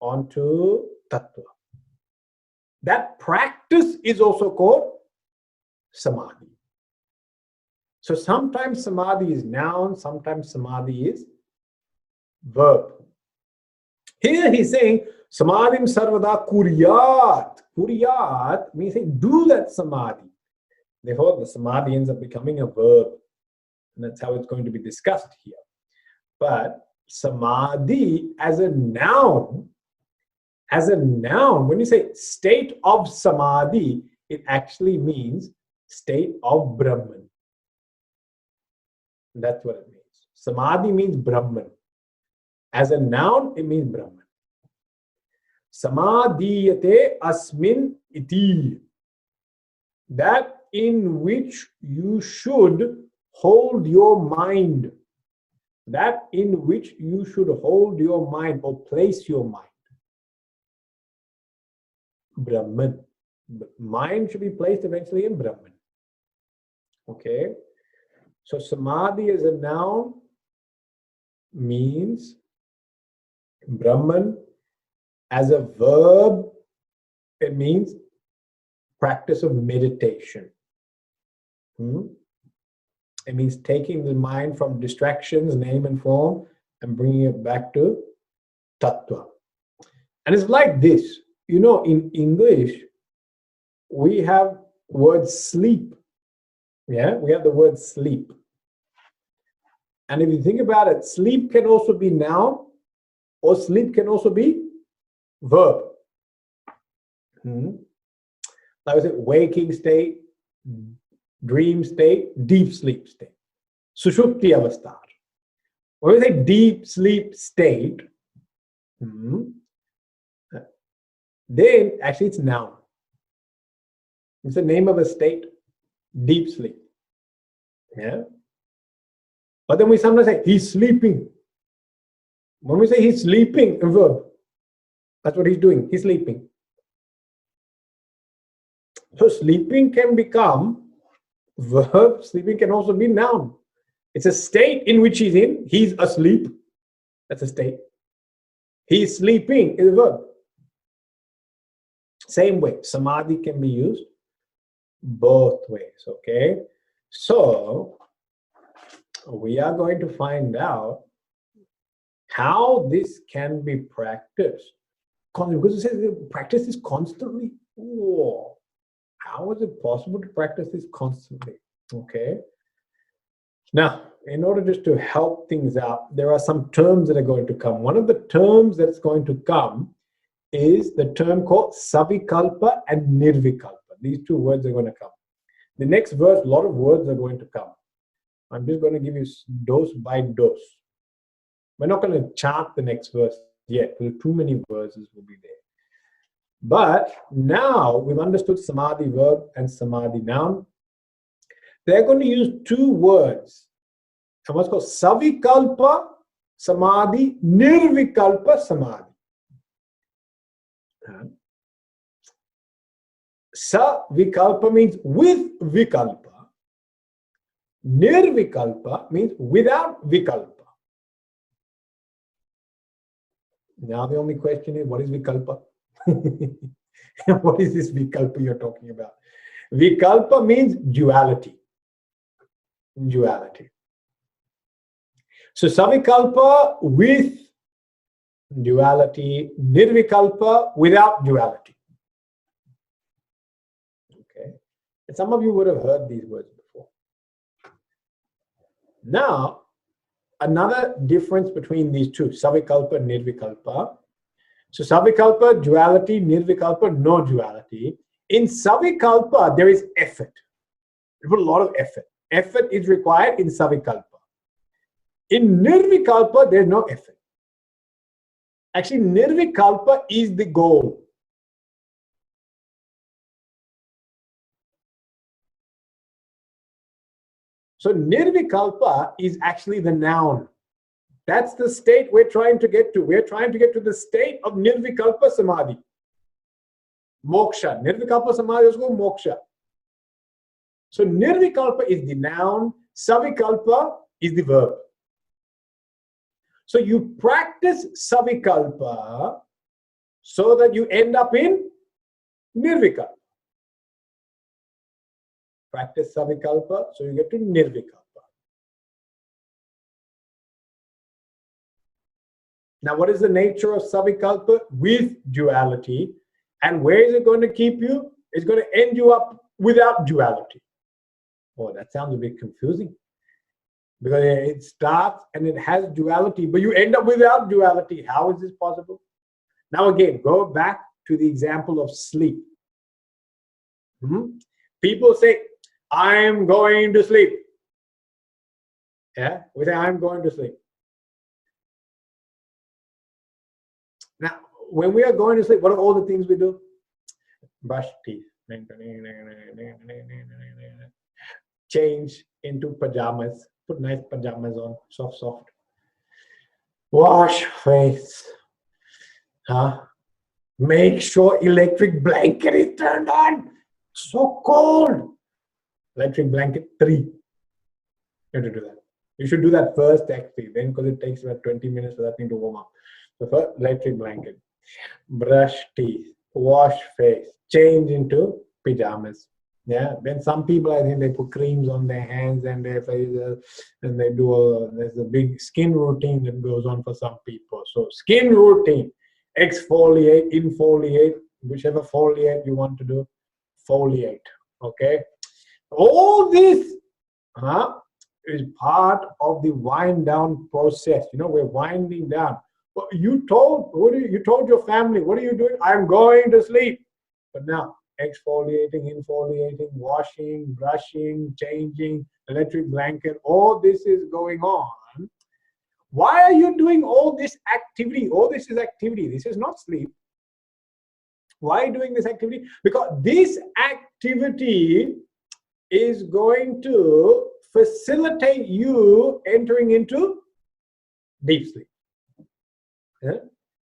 onto tattva. That practice is also called samadhi. So sometimes samadhi is noun, sometimes samadhi is verb. Here he's saying samadhim sarvada kuryat. Kuryat means do that samadhi. Therefore, the samadhi ends up becoming a verb. And that's how it's going to be discussed here. But samadhi as a noun, when you say state of samadhi, it actually means state of Brahman. That's what it means. Samadhi means Brahman. As a noun, it means Brahman. Samadhiyate asmin iti. That in which you should hold your mind. That in which you should hold your mind or place your mind. Brahman. Mind should be placed eventually in Brahman. Okay? So samadhi as a noun means Brahman. As a verb, it means practice of meditation. It means taking the mind from distractions, name and form, and bringing it back to tattva. And it's like this. You know, in English, we have word sleep. Yeah, we have the word sleep. And if you think about it, sleep can also be noun, or sleep can also be verb. Like I said, waking state, dream state, deep sleep state. Sushupti avastha. When we say deep sleep state, then actually it's noun. It's the name of a state, deep sleep. Yeah. But then we sometimes say he's sleeping. When we say he's sleeping, a verb. That's what he's doing. He's sleeping. So sleeping can become verb. Sleeping can also be noun. It's a state in which he's in. He's asleep. That's a state. He's sleeping is a verb. Same way, samadhi can be used both ways. Okay. So we are going to find out how this can be practiced. Because it says practice this constantly. Whoa. How is it possible to practice this constantly? Okay. Now, in order just to help things out, there are some terms that are going to come. One of the terms that's going to come is the term called Savikalpa and Nirvikalpa. These two words are going to come. The next verse, a lot of words are going to come. I'm just going to give you dose by dose. We're not going to chant the next verse yet, because too many verses will be there. But now we've understood Samadhi verb and Samadhi noun. They're going to use two words. And what's called Savikalpa Samadhi, Nirvikalpa Samadhi. Savikalpa means with Vikalpa. Nirvikalpa means without Vikalpa. Now the only question is, what is Vikalpa? What is this Vikalpa you're talking about? Vikalpa means duality. Duality. So Savikalpa with duality, Nirvikalpa without duality. Okay. And some of you would have heard these words before. Now, another difference between these two, Savikalpa and Nirvikalpa. So Savikalpa, duality, Nirvikalpa, no duality. In Savikalpa, there is effort. You put a lot of effort. Effort is required in Savikalpa. In Nirvikalpa, there is no effort. Actually, Nirvikalpa is the goal. So Nirvikalpa is actually the noun. That's the state we're trying to get to. We're trying to get to the state of Nirvikalpa Samadhi. Moksha. Nirvikalpa Samadhi is called moksha. So Nirvikalpa is the noun. Savikalpa is the verb. So you practice Savikalpa so that you end up in Nirvikalpa. Practice Savikalpa so you get to Nirvikalpa. Now, what is the nature of Savikalpa? With duality. And where is it going to keep you? It's going to end you up without duality. Oh, that sounds a bit confusing. Because it starts and it has duality, but you end up without duality. How is this possible? Now again, go back to the example of sleep. People say, I'm going to sleep. Yeah, we say, I'm going to sleep. Now, when we are going to sleep, what are all the things we do? Brush teeth. Change into pajamas. Put nice pajamas on, soft. Wash face. Make sure electric blanket is turned on. So cold. Electric blanket 3. You have to do that. You should do that first actually, then because it takes about 20 minutes for that thing to warm up. So first, electric blanket. Brush teeth. Wash face. Change into pajamas. Yeah, then some people, I think they put creams on their hands and their faces, and they do there's a big skin routine that goes on for some people. So skin routine, exfoliate, infoliate, whichever foliate you want to do, foliate, okay? All this is part of the wind down process. You know, we're winding down. But you told your family, what are you doing? I'm going to sleep. But now, exfoliating, infoliating, washing, brushing, changing, electric blanket, all this is going on. Why are you doing all this activity? All this is activity. This is not sleep. Why are you doing this activity? Because this activity is going to facilitate you entering into deep sleep. Yeah?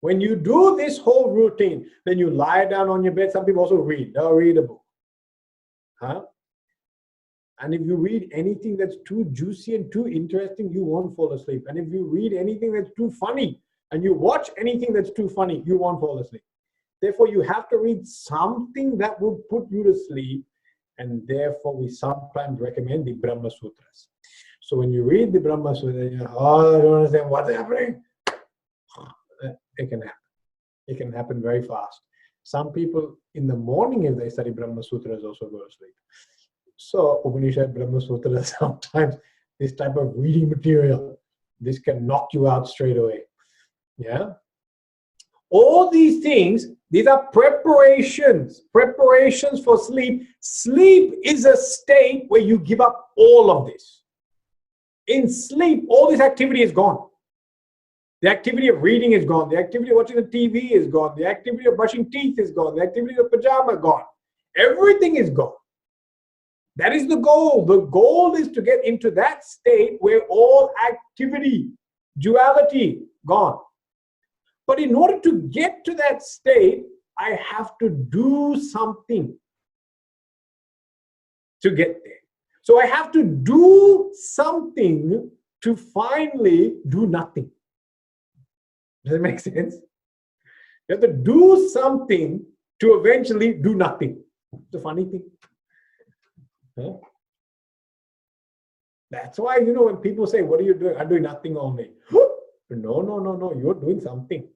When you do this whole routine, then you lie down on your bed. Some people also read. They'll read a book. And if you read anything that's too juicy and too interesting, you won't fall asleep. And if you read anything that's too funny and you watch anything that's too funny, you won't fall asleep. Therefore, you have to read something that will put you to sleep. And therefore, we sometimes recommend the Brahma Sutras. So when you read the Brahma Sutras, you're, I don't understand what's happening. It can happen. It can happen very fast. Some people in the morning, if they study Brahma Sutras, also go to sleep. So Upanishad, Brahma Sutras, sometimes this type of reading material, this can knock you out straight away. Yeah. All these things, these are preparations for sleep. Sleep is a state where you give up all of this. In sleep, all this activity is gone. The activity of reading is gone. The activity of watching the TV is gone. The activity of brushing teeth is gone. The activity of pajama is gone. Everything is gone. That is the goal. The goal is to get into that state where all activity, duality, gone. But in order to get to that state, I have to do something to get there. So I have to do something to finally do nothing. Does that make sense? You have to do something to eventually do nothing. It's a funny thing. Huh? That's why, you know, when people say, what are you doing? I'm doing nothing only. No. You're doing something.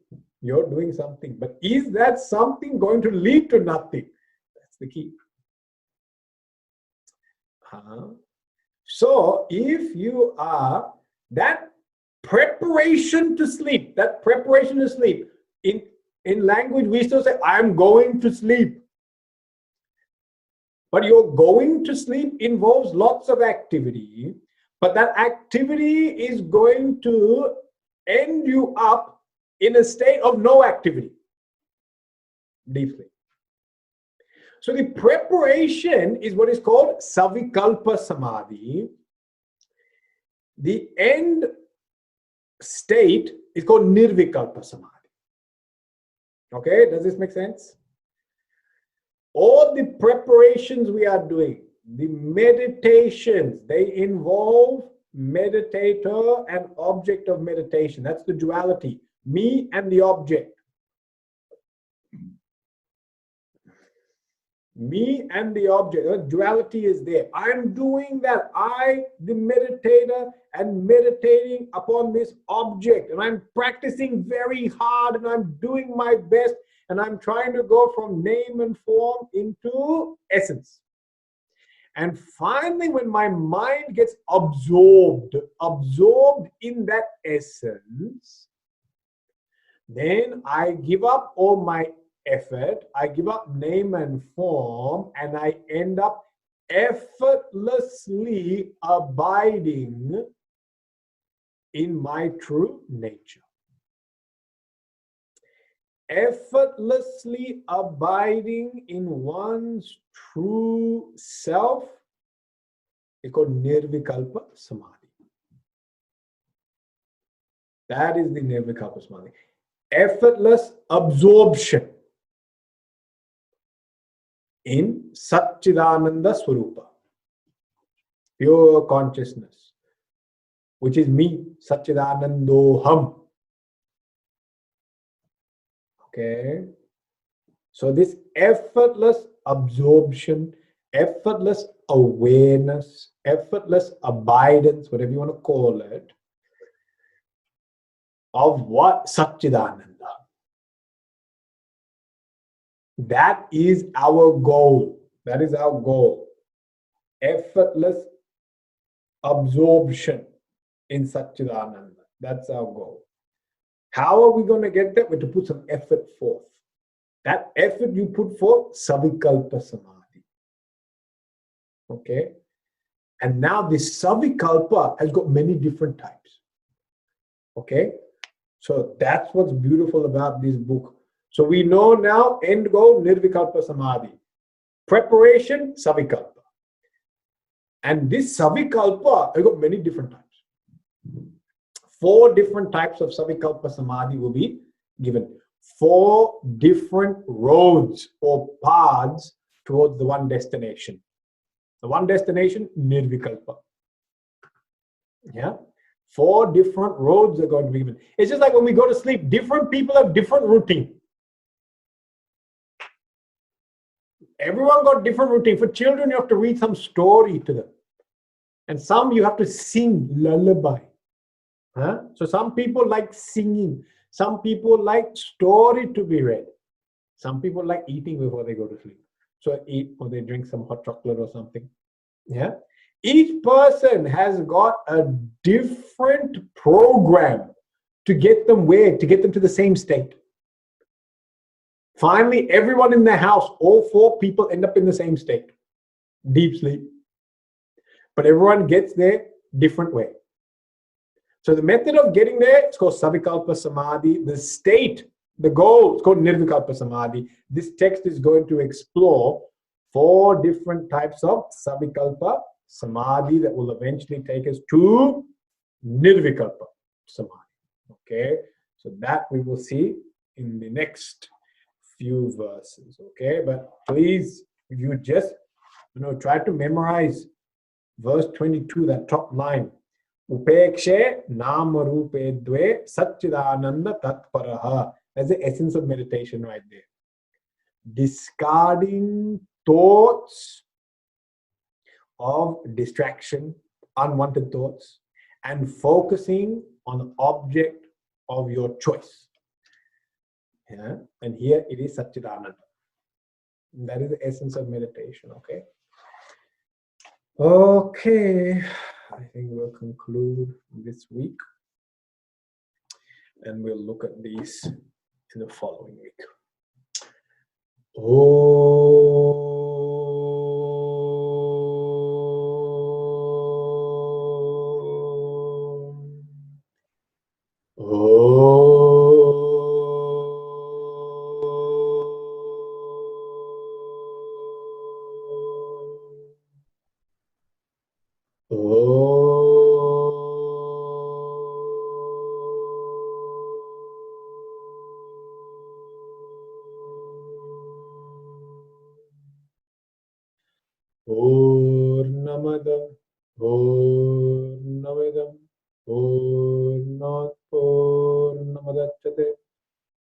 You're doing something. But is that something going to lead to nothing? That's the key. So if you are that preparation to sleep, in language we still say, I'm going to sleep. But your going to sleep involves lots of activity, but that activity is going to end you up in a state of no activity. Deep sleep. So the preparation is what is called Savikalpa Samadhi. The end state is called Nirvikalpa Samadhi. Okay, does this make sense? All the preparations we are doing, the meditations, they involve meditator and object of meditation. That's the duality, me and the object. Me and the object, duality is there. I'm doing that. I, the meditator, and meditating upon this object, and I'm practicing very hard, and I'm doing my best, and I'm trying to go from name and form into essence. And finally, when my mind gets absorbed in that essence, then I give up all my effort, I give up name and form, and I end up effortlessly abiding in my true nature. Effortlessly abiding in one's true self is called Nirvikalpa Samadhi. That is the Nirvikalpa Samadhi. Effortless absorption in Satchidananda Swarupa, pure consciousness, which is me, Satchidanandoham. Okay, so this effortless absorption, effortless awareness, effortless abidance, whatever you want to call it, of what? Satchidananda. That is our goal. That is our goal. Effortless absorption in Satchidananda. That's our goal. How are we going to get that? We have to put some effort forth. That effort you put forth, Savikalpa Samadhi. Okay? And now this Savikalpa has got many different types. Okay? So that's what's beautiful about this book. So we know now, end goal, Nirvikalpa Samadhi. Preparation, Savikalpa. And this Savikalpa has got many different types. 4 different types of Savikalpa Samadhi will be given. 4 different roads or paths towards the one destination. The one destination, Nirvikalpa. Yeah? 4 different roads are going to be given. It's just like when we go to sleep, different people have different routine. Everyone got different routine. For children, you have to read some story to them. And some you have to sing lullaby. Huh? So some people like singing. Some people like story to be read. Some people like eating before they go to sleep. So eat or they drink some hot chocolate or something. Yeah. Each person has got a different program to get them where? To get them to the same state. Finally, everyone in the house, all 4 people end up in the same state. Deep sleep. But everyone gets there different way. So the method of getting there, it's called Savikalpa Samadhi. The state, the goal, it's called Nirvikalpa Samadhi. This text is going to explore 4 different types of Savikalpa Samadhi that will eventually take us to Nirvikalpa Samadhi. Okay, so that we will see in the next few verses. Okay, but please, if you just try to memorize verse 22, that top line. Upekshe nama rupe dve satchidananda tatparaha. That's the essence of meditation right there. Discarding thoughts of distraction, unwanted thoughts, and focusing on the object of your choice. Yeah? And here it is Satchidananda. That is the essence of meditation. Okay. Okay. I think we'll conclude this week. And we'll look at these in the following week. Oh. Purnamada Purnamidam Purnat Purnamadachyate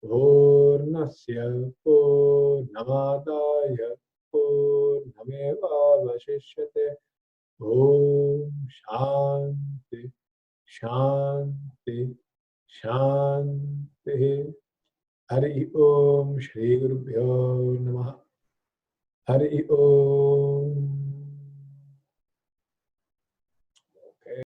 Purnasya Purnamadaya Purnameva Vashishyate. Om Shanti Shanti Shanti. Hari Om Shri Guru Bhyo Namaha. Hari Om